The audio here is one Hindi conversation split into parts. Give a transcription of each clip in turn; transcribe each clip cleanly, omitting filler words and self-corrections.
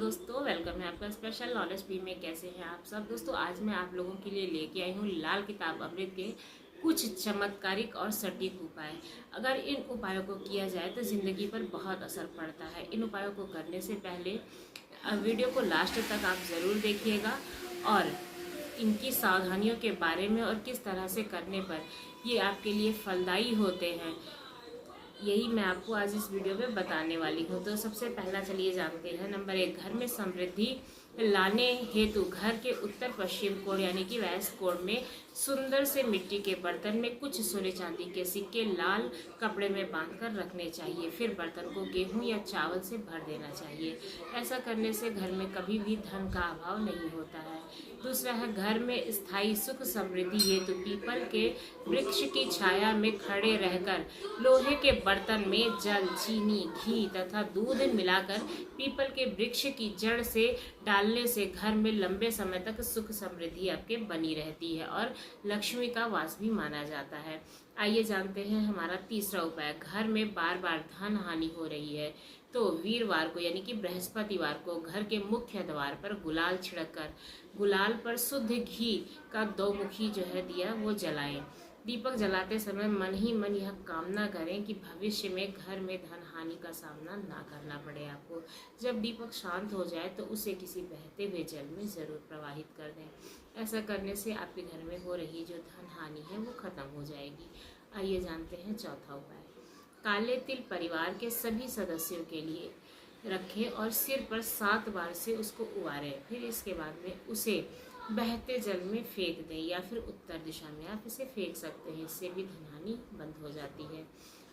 दोस्तों, वेलकम है आपका स्पेशल नॉलेज पी में। कैसे हैं आप सब दोस्तों? आज मैं आप लोगों के लिए लेके आई हूँ लाल किताब अमृत के कुछ चमत्कारिक और सटीक उपाय। अगर इन उपायों को किया जाए तो ज़िंदगी पर बहुत असर पड़ता है। इन उपायों को करने से पहले वीडियो को लास्ट तक आप ज़रूर देखिएगा और इनकी सावधानियों के बारे में और किस तरह से करने पर ये आपके लिए फलदायी होते हैं, यही मैं आपको आज इस वीडियो में बताने वाली हूँ। तो सबसे पहला चलिए जानते हैं। नंबर 1, घर में समृद्धि लाने हेतु घर के उत्तर पश्चिम कोण यानी कि वेस्ट कोण में सुंदर से मिट्टी के बर्तन में कुछ सोने चांदी के सिक्के लाल कपड़े में बांधकर रखने चाहिए। फिर बर्तन को गेहूं या चावल से भर देना चाहिए। ऐसा करने से घर में कभी भी धन का अभाव नहीं होता है। दूसरा है, घर में स्थायी सुख समृद्धि हेतु पीपल के वृक्ष की छाया में खड़े रहकर लोहे के बर्तन में जल, चीनी, घी तथा दूध मिलाकर पीपल के वृक्ष की जड़ से डालने से घर में लंबे समय तक सुख समृद्धि आपके बनी रहती है और लक्ष्मी का वास भी माना जाता है। आइए जानते हैं हमारा तीसरा उपाय। घर में बार बार धन हानि हो रही है तो वीरवार को यानी कि बृहस्पतिवार को घर के मुख्य द्वार पर गुलाल छिड़क कर गुलाल पर शुद्ध घी का 2 मुखी जो है दिया वो जलाएं। दीपक जलाते समय मन ही मन यह कामना करें कि भविष्य में घर में धन हानि का सामना ना करना पड़े आपको। जब दीपक शांत हो जाए तो उसे किसी बहते हुए जल में जरूर प्रवाहित कर दें। ऐसा करने से आपके घर में हो रही जो धन हानि है वो खत्म हो जाएगी। आइए जानते हैं चौथा उपाय। काले तिल परिवार के सभी सदस्यों के लिए रखें और सिर पर 7 बार से उसको उबारें। फिर इसके बाद में उसे बहते जल में फेंक दें या फिर उत्तर दिशा में आप इसे फेंक सकते हैं। इससे भी धनहानि बंद हो जाती है।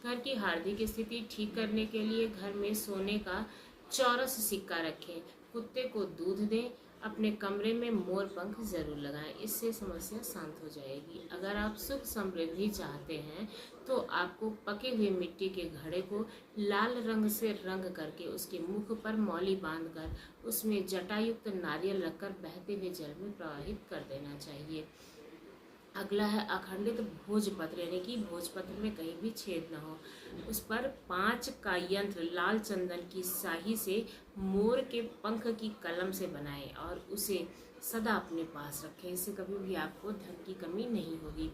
घर की हार्दिक स्थिति ठीक करने के लिए घर में सोने का चौरस सिक्का रखें। कुत्ते को दूध दें। अपने कमरे में मोर पंख जरूर लगाएं, इससे समस्या शांत हो जाएगी। अगर आप सुख समृद्धि चाहते हैं तो आपको पके हुए मिट्टी के घड़े को लाल रंग से रंग करके उसके मुख पर मौली बांधकर उसमें जटायुक्त नारियल रखकर बहते हुए जल में प्रवाहित कर देना चाहिए। अगला है अखंडित भोजपत्र यानी कि भोजपत्र में कहीं भी छेद न हो। उस पर 5 का यंत्र लाल चंदन की स्याही से मोर के पंख की कलम से बनाएं और उसे सदा अपने पास रखें। इससे कभी भी आपको धन की कमी नहीं होगी।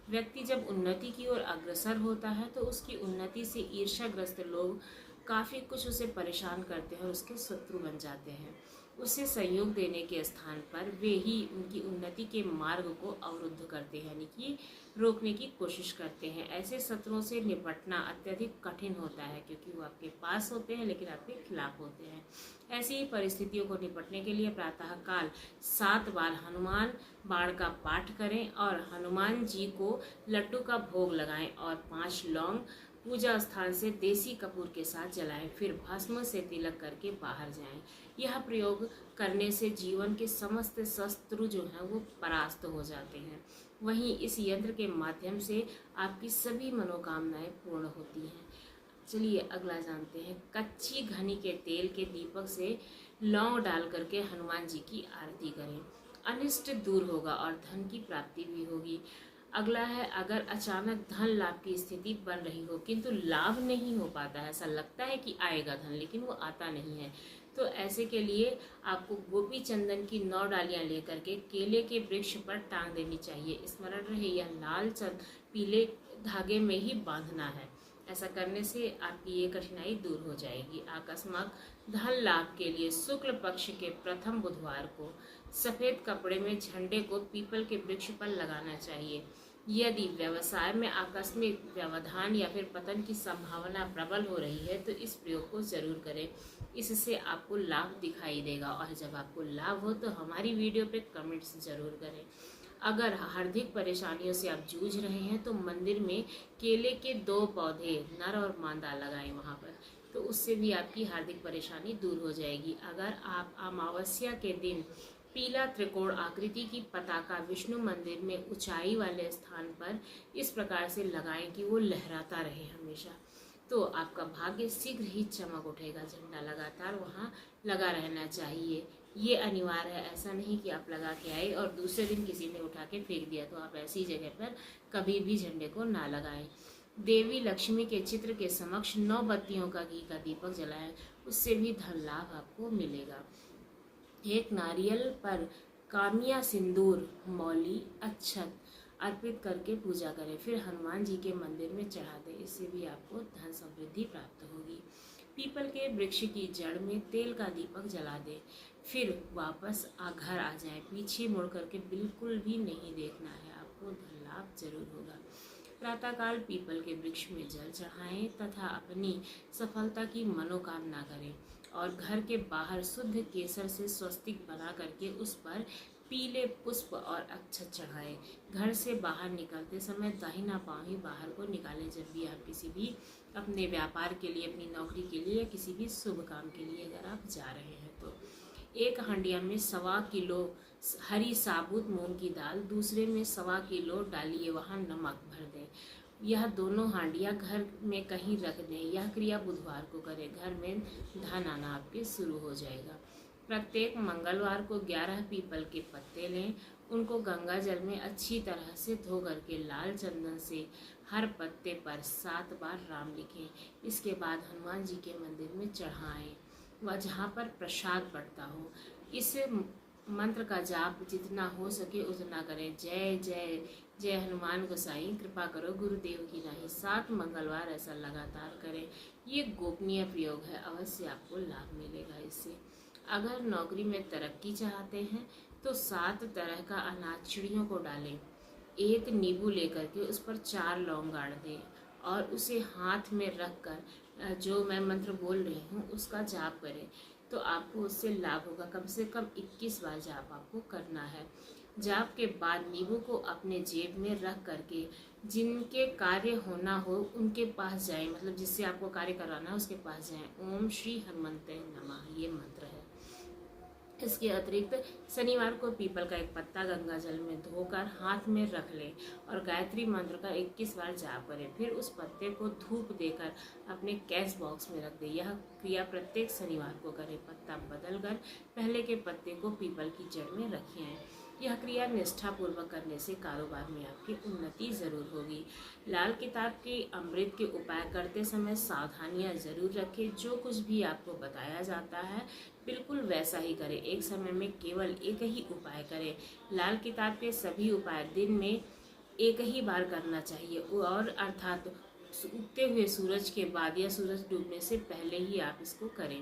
व्यक्ति जब उन्नति की ओर अग्रसर होता है तो उसकी उन्नति से ईर्ष्याग्रस्त लोग काफ़ी कुछ उसे परेशान करते हैं और उसके शत्रु बन जाते हैं। उसे सहयोग देने के स्थान पर वे ही उनकी उन्नति के मार्ग को अवरुद्ध करते हैं यानी कि रोकने की कोशिश करते हैं। ऐसे शत्रुओं से निपटना अत्यधिक कठिन होता है क्योंकि वो आपके पास होते हैं लेकिन आपके खिलाफ होते हैं। ऐसी ही परिस्थितियों को निपटने के लिए प्रातःकाल 7 बार हनुमान बाण का पाठ करें और हनुमान जी को लड्डू का भोग लगाएं और 5 लौंग पूजा स्थान से देसी कपूर के साथ जलाएं। फिर भस्म से तिलक करके बाहर जाएं। यह प्रयोग करने से जीवन के समस्त शत्रु जो हैं वो परास्त हो जाते हैं। वहीं इस यंत्र के माध्यम से आपकी सभी मनोकामनाएं पूर्ण होती हैं। चलिए अगला जानते हैं। कच्ची घनी के तेल के दीपक से लौंग डाल करके हनुमान जी की आरती करें। अनिष्ट दूर होगा और धन की प्राप्ति भी होगी। अगला है, अगर अचानक धन लाभ की स्थिति बन रही हो किंतु लाभ नहीं हो पाता है, ऐसा लगता है कि आएगा धन लेकिन वो आता नहीं है, तो ऐसे के लिए आपको गोपी चंदन की 9 डालियां लेकर के केले के वृक्ष पर टांग देनी चाहिए। स्मरण रहे यह लाल पीले धागे में ही बांधना है। ऐसा करने से आपकी ये कठिनाई दूर हो जाएगी। आकस्मिक धन लाभ के लिए शुक्ल पक्ष के प्रथम बुधवार को सफेद कपड़े में झंडे को पीपल के वृक्ष पर लगाना चाहिए। यदि व्यवसाय में आकस्मिक व्यवधान या फिर पतन की संभावना प्रबल हो रही है तो इस प्रयोग को जरूर करें। इससे आपको लाभ दिखाई देगा और जब आपको लाभ हो तो हमारी वीडियो पे कमेंट्स जरूर करें। अगर हार्दिक परेशानियों से आप जूझ रहे हैं तो मंदिर में केले के 2 पौधे नर और मादा लगाएं वहाँ पर, तो उससे भी आपकी हार्दिक परेशानी दूर हो जाएगी। अगर आप अमावस्या के दिन पीला त्रिकोण आकृति की पताका विष्णु मंदिर में ऊंचाई वाले स्थान पर इस प्रकार से लगाएं कि वो लहराता रहे हमेशा, तो आपका भाग्य शीघ्र ही चमक उठेगा। झंडा लगातार वहाँ लगा रहना चाहिए। ये अनिवार्य है, ऐसा नहीं कि आप लगा के आए और दूसरे दिन किसी ने उठा के फेंक दिया, तो आप ऐसी जगह पर कभी भी झंडे को ना लगाएं। देवी लक्ष्मी के चित्र के समक्ष 9 बत्तियों का घी का दीपक जलाएं, उससे भी धन लाभ आपको मिलेगा। एक नारियल पर कामिया सिंदूर मौली अक्षत अर्पित करके पूजा करें, फिर हनुमान जी के मंदिर में चढ़ा दें। इससे भी आपको धन समृद्धि प्राप्त होगी। पीपल के वृक्ष की जड़ में तेल का दीपक जला दें, फिर वापस घर आ जाए। पीछे मुड़ करके बिल्कुल भी नहीं देखना है, आपको धन लाभ जरूर होगा। प्रातःकाल पीपल के वृक्ष में जल चढ़ाएं तथा अपनी सफलता की मनोकामना करें और घर के बाहर शुद्ध केसर से स्वस्तिक बना करके उस पर पीले पुष्प और अक्षत चढ़ाएं। घर से बाहर निकलते समय दाहिना पांव ही बाहर को निकालें। जब भी आप किसी भी अपने व्यापार के लिए, अपनी नौकरी के लिए या किसी भी शुभ काम के लिए अगर आप जा रहे हैं तो एक हांडिया में 1.25 किलो हरी साबुत मूंग की दाल, दूसरे में 1.25 किलो डालिए वहाँ नमक भर दें। यह दोनों हांडियाँ घर में कहीं रख दें। यह क्रिया बुधवार को करें, घर में धन आना आपके शुरू हो जाएगा। प्रत्येक मंगलवार को 11 पीपल के पत्ते लें, उनको गंगा जल में अच्छी तरह से धो करके लाल चंदन से हर पत्ते पर 7 बार राम लिखें। इसके बाद हनुमान जी के मंदिर में चढ़ाएं व जहाँ पर प्रसाद पड़ता हो। इस मंत्र का जाप जितना हो सके उतना करें। जय जय जय हनुमान गोसाई कृपा करो गुरुदेव की नाही। 7 मंगलवार ऐसा लगातार करें। ये गोपनीय प्रयोग है, अवश्य आपको लाभ मिलेगा इससे। अगर नौकरी में तरक्की चाहते हैं तो 7 तरह का अनाज चिड़ियों को डालें। एक नींबू लेकर के उस पर 4 लौंग गाड़ दें और उसे हाथ में रख कर जो मैं मंत्र बोल रही हूँ उसका जाप करें, तो आपको उससे लाभ होगा। कम से कम 21 बार जाप आपको करना है। जाप के बाद नींबू को अपने जेब में रख करके जिनके कार्य होना हो उनके पास जाएं, मतलब जिससे आपको कार्य कराना है उसके पास जाएं। ओम श्री हनुमंते नमः ये मंत्र है। इसके अतिरिक्त शनिवार को पीपल का एक पत्ता गंगा जल में धोकर हाथ में रख लें और गायत्री मंत्र का 21 बार जाप करें। फिर उस पत्ते को धूप देकर अपने कैश बॉक्स में रख दें। यह क्रिया प्रत्येक शनिवार को करें। पत्ता बदलकर पहले के पत्ते को पीपल की जड़ में रखें। यह क्रिया निष्ठापूर्वक करने से कारोबार में आपकी उन्नति जरूर होगी। लाल किताब के अमृत के उपाय करते समय सावधानियां जरूर रखें। जो कुछ भी आपको बताया जाता है बिल्कुल वैसा ही करें। एक समय में केवल एक ही उपाय करें। लाल किताब के सभी उपाय दिन में एक ही बार करना चाहिए और अर्थात उगते हुए सूरज के बाद या सूरज डूबने से पहले ही आप इसको करें।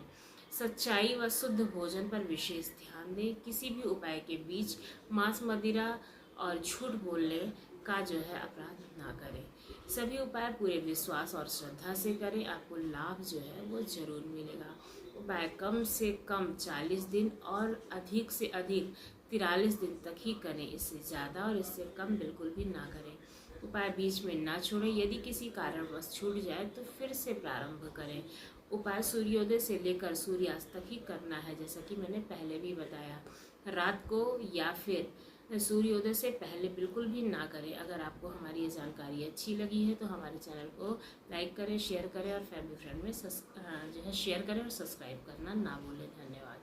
सच्चाई व शुद्ध भोजन पर विशेष ध्यान दें। किसी भी उपाय के बीच मांस मदिरा और झूठ बोलने का जो है अपराध ना करें। सभी उपाय पूरे विश्वास और श्रद्धा से करें, आपको लाभ जो है वो जरूर मिलेगा। उपाय कम से कम 40 दिन और अधिक से अधिक 43 दिन तक ही करें। इससे ज़्यादा और इससे कम बिल्कुल भी ना करें। उपाय बीच में ना छोड़ें। यदि किसी कारणवश छूट जाए तो फिर से प्रारंभ करें। उपाय सूर्योदय से लेकर सूर्यास्त तक ही करना है, जैसा कि मैंने पहले भी बताया। रात को या फिर सूर्योदय से पहले बिल्कुल भी ना करें। अगर आपको हमारी ये जानकारी अच्छी लगी है तो हमारे चैनल को लाइक करें, शेयर करें और फैमिली फ्रेंड में जो है शेयर करें और सब्सक्राइब करना ना भूलें। धन्यवाद।